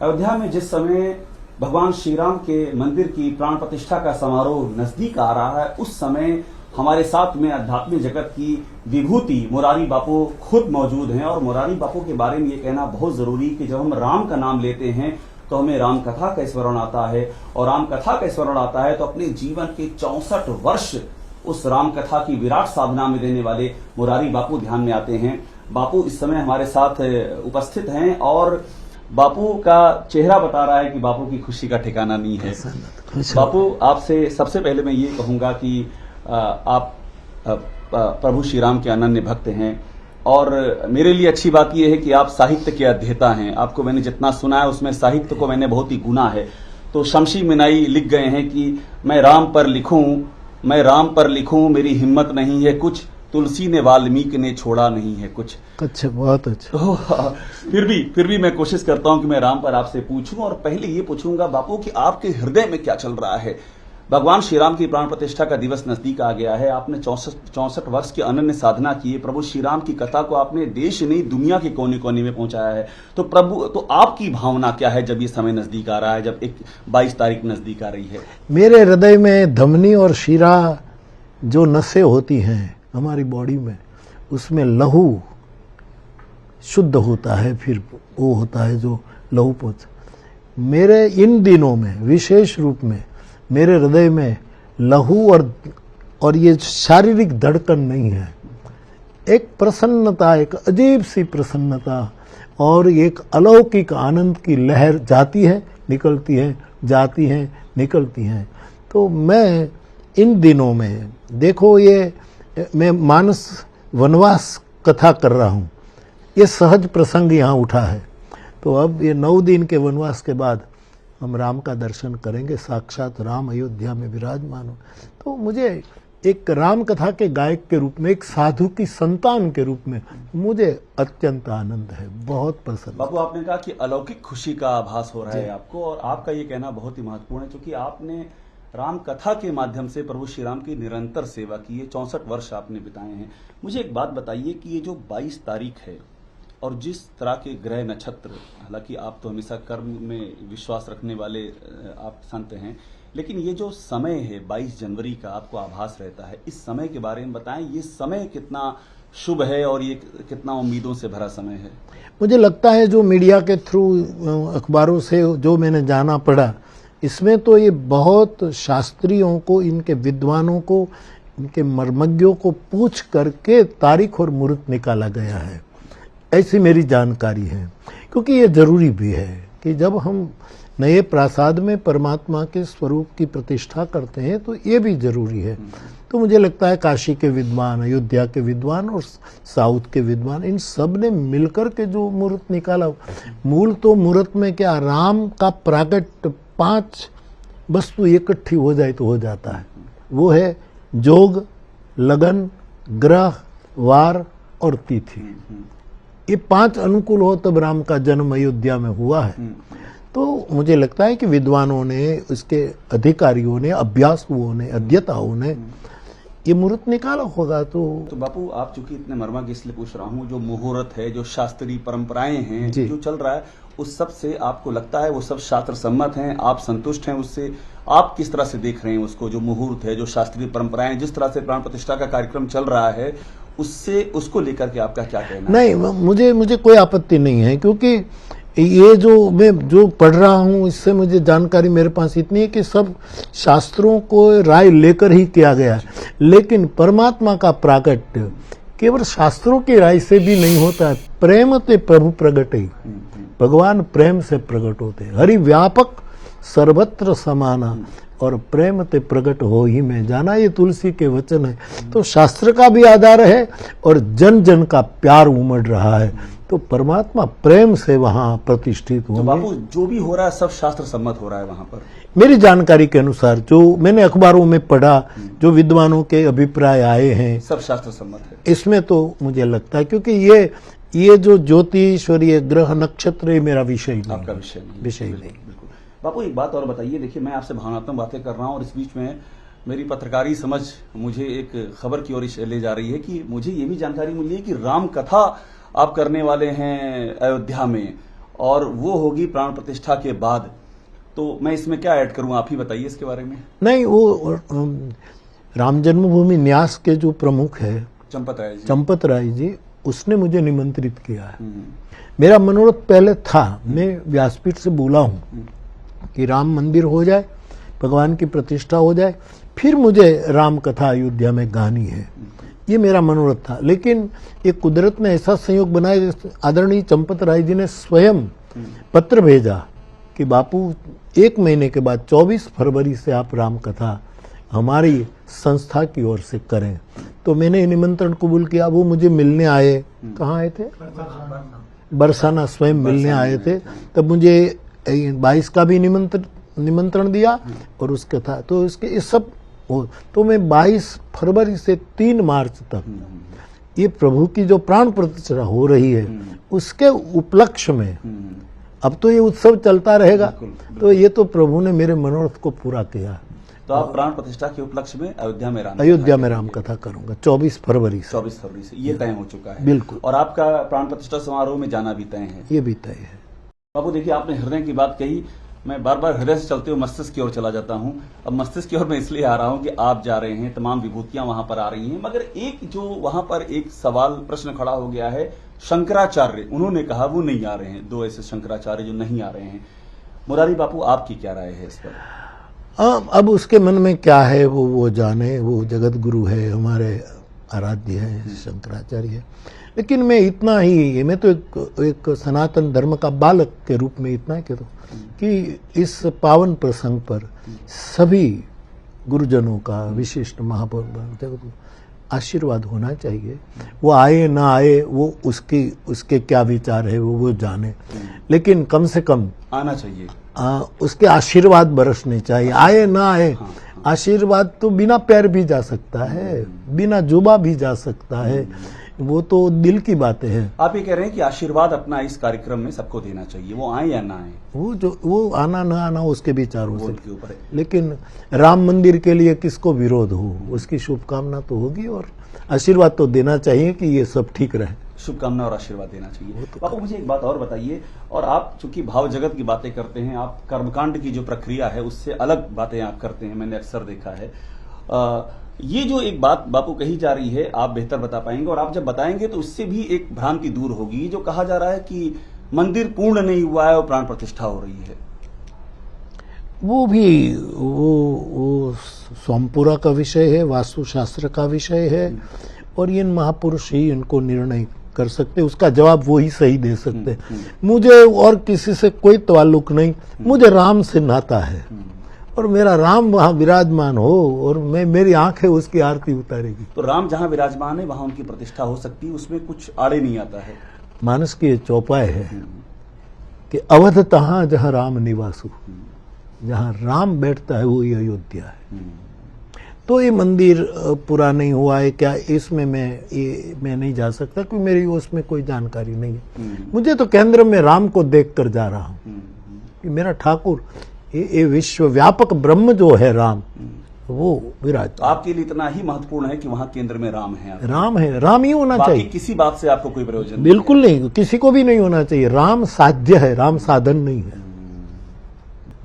अयोध्या में जिस समय भगवान श्री राम के मंदिर की प्राण प्रतिष्ठा का समारोह नजदीक आ रहा है, उस समय हमारे साथ में आध्यात्मिक जगत की विभूति मुरारी बापू खुद मौजूद हैं। और मुरारी बापू के बारे में ये कहना बहुत जरूरी कि जब हम राम का नाम लेते हैं तो हमें राम कथा का स्मरण आता है, और राम कथा का स्मरण आता है तो अपने जीवन के 64 वर्ष उस राम कथा की विराट साधना में देने वाले मुरारी बापू ध्यान में आते हैं। बापू इस समय हमारे साथ उपस्थित हैं और बापू का चेहरा बता रहा है कि बापू की खुशी का ठिकाना नहीं है। बापू, आपसे सबसे पहले मैं ये कहूंगा कि आप प्रभु श्री राम के अनन्य भक्त हैं, और मेरे लिए अच्छी बात यह है कि आप साहित्य के अध्येता हैं। आपको मैंने जितना सुना है उसमें साहित्य को मैंने बहुत ही गुना है। तो शमशी मिनाई लिख गए हैं कि मैं राम पर लिखूं, मेरी हिम्मत नहीं है कुछ, तुलसी ने वाल्मीकि ने छोड़ा नहीं है कुछ। अच्छा, बहुत अच्छा। तो फिर भी मैं कोशिश करता हूं कि मैं राम पर आपसे पूछूं, और पहले ये पूछूंगा बापू कि आपके हृदय में क्या चल रहा है। भगवान श्री राम की प्राण प्रतिष्ठा का दिवस नजदीक आ गया है। आपने 64 वर्ष की अनन्य साधना की है। प्रभु श्री राम की कथा को आपने देश नहीं दुनिया के कोने कोने में पहुंचाया है। तो आपकी भावना क्या है जब ये समय नजदीक आ रहा है, जब 22 तारीख नजदीक आ रही है? मेरे हृदय में धमनी और शिरा जो नसें होती हैं हमारी बॉडी में, उसमें लहू शुद्ध होता है, फिर वो होता है जो लहू पोछ। मेरे इन दिनों में विशेष रूप में मेरे हृदय में लहू और ये शारीरिक धड़कन नहीं है। एक प्रसन्नता, एक अजीब सी प्रसन्नता और एक अलौकिक आनंद की लहर जाती है, निकलती है, जाती है, निकलती है। तो मैं इन दिनों में, देखो, ये मैं मानस वनवास कथा कर रहा हूँ, ये सहज प्रसंग यहाँ उठा है। तो अब ये 9 दिन के वनवास के बाद हम राम का दर्शन करेंगे, साक्षात राम अयोध्या में विराजमान हो। तो मुझे एक राम कथा के गायक के रूप में, एक साधु की संतान के रूप में मुझे अत्यंत आनंद है, बहुत पसंद। बापू, आपने कहा कि अलौकिक खुशी का आभास हो रहा है आपको, और आपका ये कहना बहुत ही महत्वपूर्ण है क्योंकि आपने राम कथा के माध्यम से प्रभु श्री राम की निरंतर सेवा की है। 64 वर्ष आपने बिताए हैं। मुझे एक बात बताइए कि ये जो 22 तारीख है और जिस तरह के ग्रह नक्षत्र, हालांकि आप तो हमेशा कर्म में विश्वास रखने वाले आप संत हैं, लेकिन ये जो समय है 22 जनवरी का आपको आभास रहता है, इस समय के बारे में बताएं। ये समय कितना शुभ है और ये कितना उम्मीदों से भरा समय है? मुझे लगता है जो मीडिया के थ्रू, अखबारों से जो मैंने जाना पड़ा, इसमें तो ये बहुत शास्त्रियों को, इनके विद्वानों को, इनके मर्मज्ञों को पूछ करके तारीख और मुहूर्त निकाला गया है, ऐसी मेरी जानकारी है। क्योंकि ये जरूरी भी है कि जब हम नए प्रासाद में परमात्मा के स्वरूप की प्रतिष्ठा करते हैं तो ये भी जरूरी है। तो मुझे लगता है काशी के विद्वान, अयोध्या के विद्वान और साउथ के विद्वान, इन सब ने मिलकर के जो मुहूर्त निकाला, मूल तो मुहूर्त में क्या, राम का प्राकट 5 वस्तु इकट्ठी हो जाए तो हो जाता है। वो है जोग, लगन, ग्रह, वार और तिथि। ये 5 अनुकूल हो तब राम का जन्म अयोध्या में हुआ है। तो मुझे लगता है कि विद्वानों ने, इसके अधिकारियों ने, अभ्यासुओं ने, अध्येताओं ने ये मुहूर्त निकाला होगा। तो बापू, आप चूंकि इतने मर्मज्ञ इसलिए पूछ रहा हूँ, जो मुहूर्त है, जो शास्त्रीय परंपराएं हैं, जो चल रहा है, उस सब से आपको लगता है वो सब शास्त्र सम्मत हैं, आप संतुष्ट हैं उससे? आप किस तरह से देख रहे हैं उसको, जो मुहूर्त है, जो शास्त्रीय परंपराएं, जिस तरह से प्राण प्रतिष्ठा का कार्यक्रम चल रहा है, उससे, उसको लेकर के आपका क्या कहना है? नहीं, मुझे कोई आपत्ति नहीं है, क्योंकि ये जो मैं जो पढ़ रहा हूँ, इससे मुझे जानकारी मेरे पास इतनी है कि सब शास्त्रों को राय लेकर ही किया गया है। लेकिन परमात्मा का प्राकट केवल शास्त्रों की राय से भी नहीं होता है। प्रेम ते प्रभु प्रगट ही, भगवान प्रेम से प्रकट होते हैं। हरि व्यापक सर्वत्र समाना और प्रेम ते प्रकट हो ही में जाना, ये तुलसी के वचन है। तो शास्त्र का भी आधार है और जन जन का प्यार उमड़ रहा है। तो परमात्मा प्रेम से वहां प्रतिष्ठित होंगे। तो बापू, जो भी हो रहा है सब शास्त्र सम्मत हो रहा है वहां पर? मेरी जानकारी के अनुसार, जो मैंने अखबारों में पढ़ा, जो विद्वानों के अभिप्राय आए हैं, सब शास्त्र सम्मत है इसमें। तो मुझे लगता है क्योंकि ये जो ज्योतिष और ये ग्रह नक्षत्र, ये मेरा विषय नहीं, आपका विषय नहीं। बापू, एक बात और बताइए। देखिए, मैं आपसे भावनात्मक बातें कर रहा हूँ और इस बीच में मेरी पत्रकारी समझ मुझे एक खबर की ओर ले जा रही है कि मुझे ये भी जानकारी मिली है कि राम कथा आप करने वाले हैं अयोध्या में, और वो होगी प्राण प्रतिष्ठा के बाद। तो मैं इसमें क्या ऐड करूं, आप ही बताइए इसके बारे में। नहीं, वो राम जन्मभूमि न्यास के जो प्रमुख है चंपत राय जी, उसने मुझे निमंत्रित किया है। मेरा मनोरथ पहले था, मैं व्यासपीठ से बोला हूं कि राम मंदिर हो जाए, भगवान की प्रतिष्ठा हो जाए, फिर मुझे राम कथा अयोध्या में गानी है, ये मेरा मनोरथ था। लेकिन ये कुदरत ने ऐसा संयोग बनाया, आदरणीय चंपत राय जी ने स्वयं पत्र भेजा कि बापू 1 महीने के बाद 24 फरवरी से आप राम कथा हमारी संस्था की ओर से करें। तो मैंने निमंत्रण कबूल किया। वो मुझे मिलने आए, कहाँ आए थे? बरसाना स्वयं मिलने आए थे। तब मुझे 22 का भी निमंत्रण दिया और उसका था, तो इसके इस सब तो मैं 22 फरवरी से 3 मार्च तक ये प्रभु की जो प्राण प्रतिष्ठा हो रही है उसके उपलक्ष्य में, अब तो ये उत्सव चलता रहेगा, तो ये तो प्रभु ने मेरे मनोरथ को पूरा किया। तो आप प्राण प्रतिष्ठा के उपलक्ष्य में अयोध्या में राम कथा करूंगा 24 फरवरी से ये तय हो चुका है। बिल्कुल। और आपका प्राण प्रतिष्ठा समारोह में जाना भी तय है? ये भी तय है। बाबू देखिए, आपने हृदय की बात कही, मैं बार बार हृदय से चलते हुए मस्तिष्क की ओर चला जाता हूं। अब मस्तिष्क की ओर मैं इसलिए आ रहा हूं कि आप जा रहे हैं, तमाम विभूतियां वहां पर आ रही हैं, मगर एक जो वहां पर एक सवाल प्रश्न खड़ा हो गया है, शंकराचार्य, उन्होंने कहा वो नहीं आ रहे हैं, 2 ऐसे शंकराचार्य जो नहीं आ रहे हैं। मुरारी बापू, आपकी क्या राय है इस पर? अब उसके मन में क्या है वो जाने, वो जगत गुरु है, हमारे आराध्य है शंकराचार्य। लेकिन मैं इतना ही, मैं तो एक सनातन धर्म का बालक के रूप में इतना कहता हूँ कि इस पावन प्रसंग पर सभी गुरुजनों का, विशिष्ट महापुरुषों आशीर्वाद होना चाहिए। वो आए ना आए, वो उसके क्या विचार है वो जाने, लेकिन कम से कम आना चाहिए, उसके आशीर्वाद बरसने चाहिए। आए ना आए, आशीर्वाद तो बिना पैर भी जा सकता है, बिना जुबा भी जा सकता है, वो तो दिल की बातें हैं। आप ये कह रहे हैं कि आशीर्वाद अपना इस कार्यक्रम में सबको देना चाहिए, वो आए या ना आए, वो आना ना आना उसके विचारों से के ऊपर है। लेकिन राम मंदिर के लिए किसको विरोध हो, उसकी शुभकामना तो होगी और आशीर्वाद तो देना चाहिए कि ये सब ठीक रहे। शुभकामना और आशीर्वाद देना चाहिए। बापू मुझे एक बात और बताइए, और आप चूंकि भाव जगत की बातें करते हैं, आप कर्मकांड की जो प्रक्रिया है उससे अलग बातें आप करते हैं, मैंने अक्सर देखा है। ये जो एक बात बापू कही जा रही है, आप बेहतर बता पाएंगे, और आप जब बताएंगे तो उससे भी एक भ्रांति दूर होगी। जो कहा जा रहा है कि मंदिर पूर्ण नहीं हुआ है और प्राण प्रतिष्ठा हो रही है, वो भी वो सोमपुरा का विषय है, वास्तुशास्त्र का विषय है, और इन महापुरुष ही इनको निर्णय कर सकते, उसका जवाब वो ही सही दे सकते। मुझे और किसी से कोई ताल्लुक नहीं, मुझे राम से नाता है और मेरा राम वहां विराजमान हो और मेरी आंखें उसकी आरती उतारेगी। तो राम जहां विराजमान है वहां उनकी प्रतिष्ठा हो सकती है, उसमें कुछ आड़े नहीं आता है। मानस की ये चौपाई है कि अवध तहां जहां राम निवासु, जहां राम बैठता है वो ये अयोध्या है। तो ये मंदिर पूरा नहीं हुआ है क्या, इसमें मैं नहीं जा सकता क्योंकि मेरी उसमें कोई जानकारी नहीं है। मुझे तो केंद्र में राम को देख कर जा रहा हूं कि मेरा ठाकुर, ये विश्व व्यापक ब्रह्म जो है राम, वो विराज। तो आपके लिए इतना ही महत्वपूर्ण है कि वहां केंद्र में राम है? राम है, राम ही होना चाहिए। किसी बात से आपको कोई प्रयोजन? बिल्कुल नहीं, किसी को भी नहीं होना चाहिए। राम साध्य है, राम साधन नहीं है।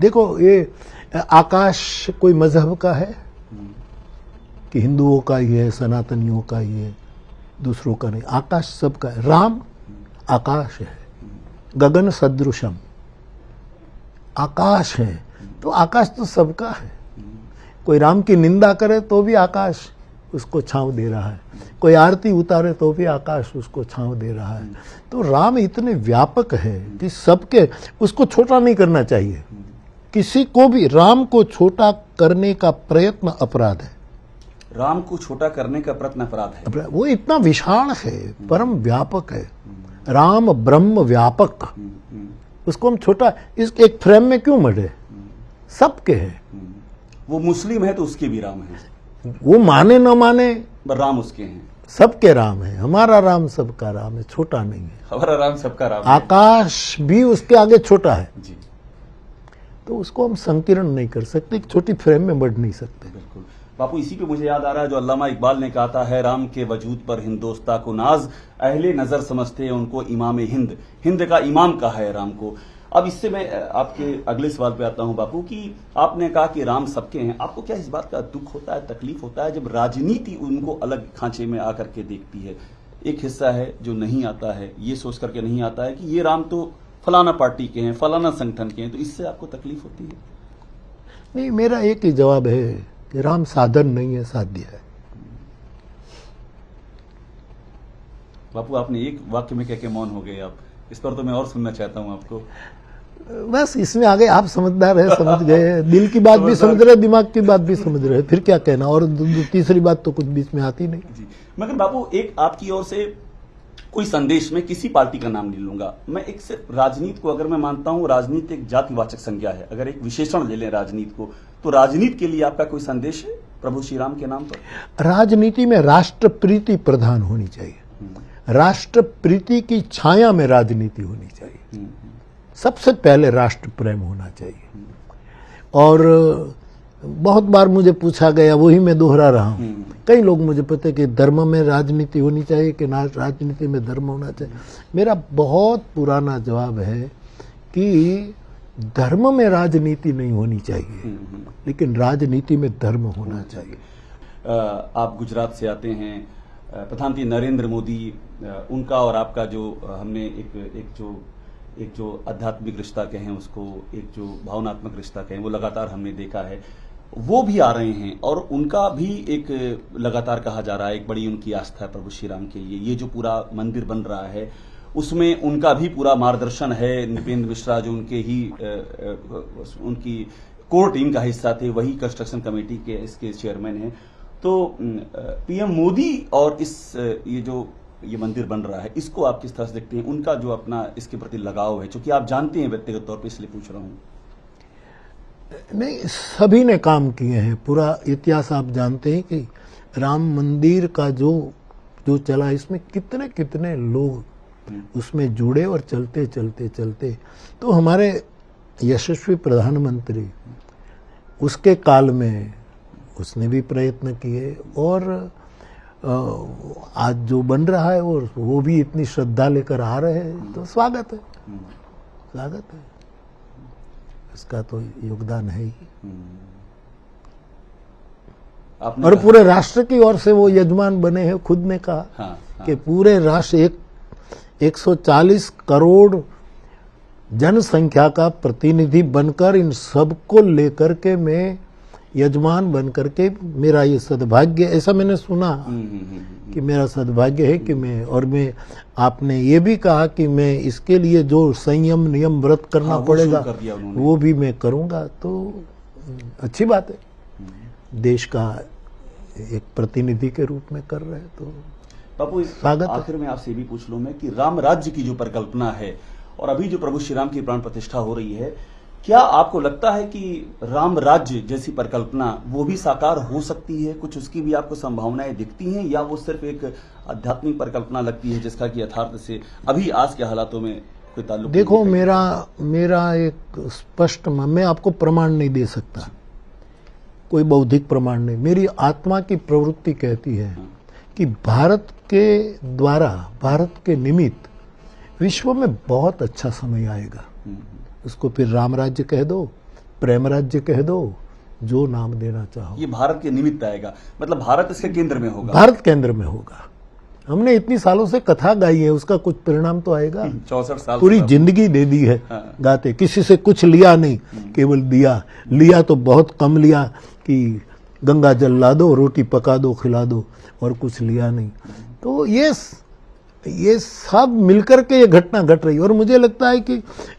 देखो, ये आकाश कोई मजहब का है कि हिंदुओं का ही है, सनातनियों का ही है, दूसरों का नहीं। आकाश सबका है। राम आकाश है, गगन सदृशम आकाश है, तो आकाश तो सबका है। कोई राम की निंदा करे तो भी आकाश उसको छांव दे रहा है, कोई आरती उतारे तो भी आकाश उसको छांव दे रहा है। तो राम इतने व्यापक है कि सबके, उसको छोटा नहीं करना चाहिए। किसी को भी राम को छोटा करने का प्रयत्न अपराध है। राम को छोटा करने का प्रयत्न अपराध है। वो इतना विशाल है, परम व्यापक है। राम ब्रह्म व्यापक, उसको हम छोटा इस एक फ्रेम में क्यों मरे? सबके है। वो मुस्लिम है तो उसके भी राम है, वो माने न माने राम उसके हैं, सबके राम है। हमारा राम सबका राम है, छोटा नहीं है। हमारा राम सबका राम है। आकाश भी उसके आगे छोटा है जी। तो उसको हम संकीर्ण नहीं कर सकते, एक छोटी फ्रेम में बढ़ नहीं सकते। बिल्कुल। बापू इसी पे मुझे याद आ रहा है जो अल्लामा इकबाल ने कहा था, है राम के वजूद पर हिंदोस्ता को नाज, अहले नजर समझते हैं उनको इमाम हिंद, हिंद का इमाम कहा है राम को। अब इससे मैं आपके अगले सवाल पे आता हूं बापू कि आपने कहा कि राम सबके हैं, आपको क्या इस बात का दुख होता है, तकलीफ होता है जब राजनीति उनको अलग खांचे में आकर के देखती है? एक हिस्सा है जो नहीं आता है, ये सोच करके नहीं आता है कि ये राम तो फलाना पार्टी के हैं, फलाना संगठन के हैं, तो इससे आपको तकलीफ होती है? नहीं, मेरा एक ही जवाब है कि राम साधन नहीं है, साध्य है। बापू आपने एक वाक्य में कह के मौन हो गए आप, इस पर तो मैं और सुनना चाहता हूं आपको। बस इसमें आगे आप समझदार है, समझ गए, दिल की बात भी समझ रहे, दिमाग की बात भी समझ रहे, फिर क्या कहना, और तीसरी बात तो कुछ बीच में आती नहीं जी। मगर बापू एक आपकी ओर से कोई संदेश, में किसी पार्टी का नाम नहीं लूंगा, मैं एक सिर्फ राजनीति को अगर मैं मानता हूं, राजनीति एक जातिवाचक संज्ञा है, अगर एक विशेषण ले लें राजनीति को, तो राजनीति के लिए आपका कोई संदेश है प्रभु श्री राम के नाम पर? राजनीति में राष्ट्र प्रीति प्रधान होनी चाहिए, राष्ट्र प्रीति की छाया में राजनीति होनी चाहिए, सबसे पहले राष्ट्र प्रेम होना चाहिए। और बहुत बार मुझे पूछा गया, वही मैं दोहरा रहा हूं, कई लोग मुझे पता है कि धर्म में राजनीति होनी चाहिए कि राजनीति में धर्म होना चाहिए। मेरा बहुत पुराना जवाब है कि धर्म में राजनीति नहीं होनी चाहिए, लेकिन राजनीति में धर्म होना चाहिए। आप गुजरात से आते हैं, प्रधानमंत्री नरेंद्र मोदी, उनका और आपका जो हमने एक जो आध्यात्मिक रिश्ता कहें उसको, एक जो भावनात्मक रिश्ता कहें, वो लगातार हमने देखा है, वो भी आ रहे हैं और उनका भी एक लगातार कहा जा रहा है, एक बड़ी उनकी आस्था है प्रभु श्री राम के लिए। ये जो पूरा मंदिर बन रहा है उसमें उनका भी पूरा मार्गदर्शन है। नृपेंद्र मिश्रा जो उनके ही उनकी कोर टीम का हिस्सा थे, वही कंस्ट्रक्शन कमेटी के इसके चेयरमैन हैं। तो पीएम मोदी और ये मंदिर बन रहा है, इसको आप किस तरह से देखते हैं? उनका जो अपना इसके प्रति लगाव है, क्योंकि आप जानते हैं व्यक्तिगत तौर पे, इसलिए पूछ रहा हूं। नहीं, सभी ने काम किए हैं, पूरा इतिहास आप जानते हैं कि राम मंदिर का जो चला, इसमें कितने कितने लोग उसमें जुड़े और चलते चलते चलते, तो हमारे यशस्वी प्रधानमंत्री उसके काल में उसने भी प्रयत्न किए, और आज जो बन रहा है और वो भी इतनी श्रद्धा लेकर आ रहे हैं, तो स्वागत है, स्वागत है, इसका तो योगदान है ही। और पूरे राष्ट्र की ओर से वो यजमान बने हैं, खुद ने कहा कि पूरे राष्ट्र 140 करोड़ जनसंख्या का प्रतिनिधि बनकर, इन सबको लेकर के मैं यजमान बनकर के, मेरा ये सद्भाग्य, ऐसा मैंने सुना कि मेरा सद्भाग्य है कि मैं आपने ये भी कहा कि मैं इसके लिए जो संयम नियम व्रत करना पड़ेगा वो भी मैं करूंगा, तो अच्छी बात है, देश का एक प्रतिनिधि के रूप में कर रहे हैं, तो बापू इस आखिर में आपसे भी पूछ लूं मैं कि राम राज्य की जो परिकल्पना है और अभी जो प्रभु श्री राम की प्राण प्रतिष्ठा हो रही है, क्या आपको लगता है कि राम राज्य जैसी परिकल्पना वो भी साकार हो सकती है? कुछ उसकी भी आपको संभावनाएं दिखती हैं, या वो सिर्फ एक आध्यात्मिक परिकल्पना लगती है जिसका कि यथार्थ से अभी आज के हालातों में कोई ताल्लुक? देखो, मेरा एक स्पष्ट, मैं आपको प्रमाण नहीं दे सकता, कोई बौद्धिक प्रमाण नहीं, मेरी आत्मा की प्रवृत्ति कहती है कि भारत के द्वारा, भारत के निमित्त विश्व में बहुत अच्छा समय आएगा। उसको फिर राम राज्य कह दो, प्रेम राज्य कह दो, जो नाम देना चाहो। ये भारत के निमित्त आएगा, मतलब भारत इसके केंद्र में होगा, भारत केंद्र में होगा। हमने इतनी सालों से कथा गाई है, उसका कुछ परिणाम तो आएगा। 64 साल पूरी जिंदगी दे दी है गाते, किसी से कुछ लिया नहीं, केवल दिया। लिया तो बहुत कम लिया कि गंगा जल ला दो, रोटी पका दो, खिला दो, और कुछ लिया नहीं। तो ये सब मिलकर के ये घटना घट रही है, और मुझे लगता है कि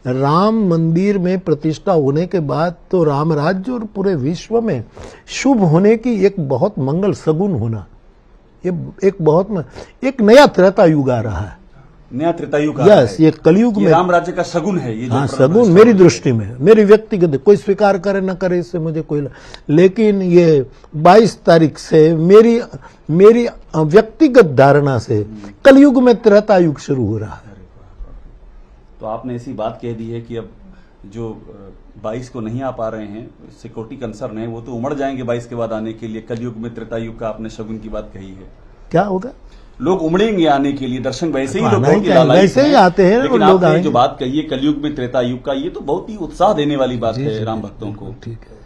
राम मंदिर में प्रतिष्ठा होने के बाद तो राम राज्य और पूरे विश्व में शुभ होने की एक बहुत मंगल सगुन होना, ये एक नया त्रेता युग आ रहा है, नया त्रेता युग। यस, ये कलयुग में राम राज्य का शगुन है ये। हाँ, शगुन मेरी दृष्टि में, मेरी व्यक्तिगत, कोई स्वीकार करे न करे इससे मुझे कोई, लेकिन ये 22 तारीख से मेरी व्यक्तिगत धारणा से कलयुग में त्रेता युग शुरू हो रहा है। तो आपने ऐसी बात कह दी है कि अब जो 22 को नहीं आ पा रहे हैं, सिक्योरिटी कंसर्न है, वो तो उमड़ जाएंगे 22 के बाद आने के लिए। कलयुग में त्रेता युग का आपने शगुन की बात कही है, क्या होगा? लोग उमड़ेंगे आने के लिए, दर्शन वैसे ही आना लोगों की चाहिए, लालायित वैसे ही हैं। आते हैं लेकिन लोग आपने आएंगे। जो बात कही है कलयुग में त्रेता युग का, ये तो बहुत ही उत्साह देने वाली बात जी, है जी, राम भक्तों को। ठीक है।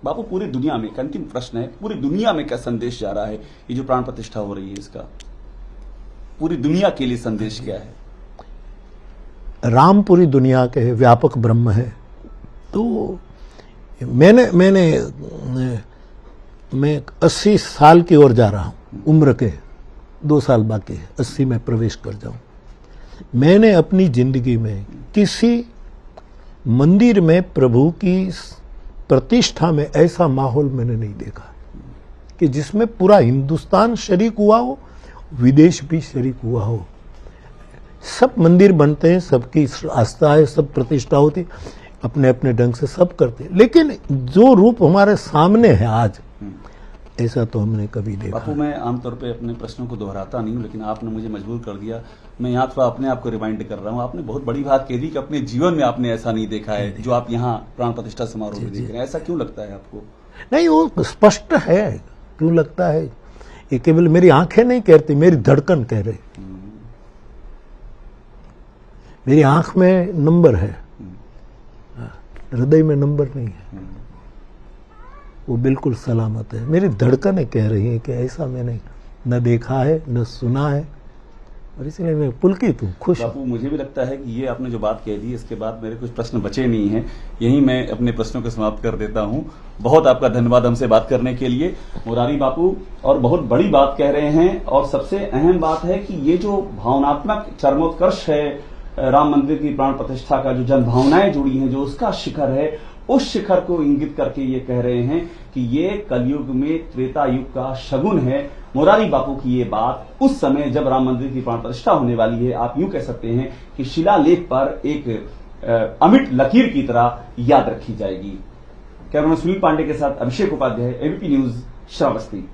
बापू, पूरी दुनिया में, अंतिम प्रश्न है, पूरी दुनिया में क्या संदेश जा रहा है? ये जो प्राण प्रतिष्ठा हो रही है, इसका पूरी दुनिया के लिए संदेश क्या है? राम पूरी दुनिया के व्यापक ब्रह्म है। तो मैं 80 साल की ओर जा रहा हूं, उम्र के 2 साल बाकी है, 80 में प्रवेश कर जाऊं। मैंने अपनी जिंदगी में किसी मंदिर में प्रभु की प्रतिष्ठा में ऐसा माहौल मैंने नहीं देखा कि जिसमें पूरा हिंदुस्तान शरीक हुआ हो, विदेश भी शरीक हुआ हो। सब मंदिर बनते हैं, सबकी आस्था है, सब प्रतिष्ठा होती, अपने अपने ढंग से सब करते हैं, लेकिन जो रूप हमारे सामने है आज, ऐसा तो हमने कभी देखा। बापू, मैं आमतौर पे अपने प्रश्नों को दोहराता नहीं हूं, लेकिन आपने मुझे मजबूर कर दिया। मैं यहाँ थोड़ा अपने आप को रिमाइंड कर रहा हूँ। आपने बहुत बड़ी बात कह दी कि अपने जीवन में आपने ऐसा नहीं देखा है जो आप यहाँ प्राण प्रतिष्ठा समारोह में देख रहे हैं। ऐसा क्यों लगता है आपको? नहीं, वो स्पष्ट है। क्यों लगता है? ये केवल मेरी आंखें नहीं कहती, मेरी धड़कन कह रही। मेरी आंख में नंबर है, हृदय में नंबर नहीं है, वो बिल्कुल सलामत है। मेरी धड़कनें कह रही हैं कि ऐसा मैंने न देखा है, न सुना है, और इसलिए मैं पुलकित हूँ, खुश हूँ। बापू, मुझे भी लगता है कि ये आपने जो बात कह दी, इसके बाद मेरे कुछ प्रश्न बचे नहीं हैं। यहीं मैं अपने प्रश्नों को समाप्त कर देता हूँ। बहुत आपका धन्यवाद हमसे बात करने के लिए, मुरारी बापू। और बहुत बड़ी बात कह रहे हैं, और सबसे अहम बात है कि ये जो भावनात्मक चरमोत्कर्ष है राम मंदिर की प्राण प्रतिष्ठा का, जो जन भावनाएं जुड़ी हैं, जो उसका शिखर है, उस शिखर को इंगित करके ये कह रहे हैं कि ये कलयुग में त्रेता युग का शगुन है। मुरारी बापू की ये बात उस समय जब राम मंदिर की प्राण प्रतिष्ठा होने वाली है, आप यूं कह सकते हैं कि शिलालेख पर एक अमिट लकीर की तरह याद रखी जाएगी। कैमरामैन सुनील पांडे के साथ अभिषेक उपाध्याय, एबीपी न्यूज, श्रावस्ती।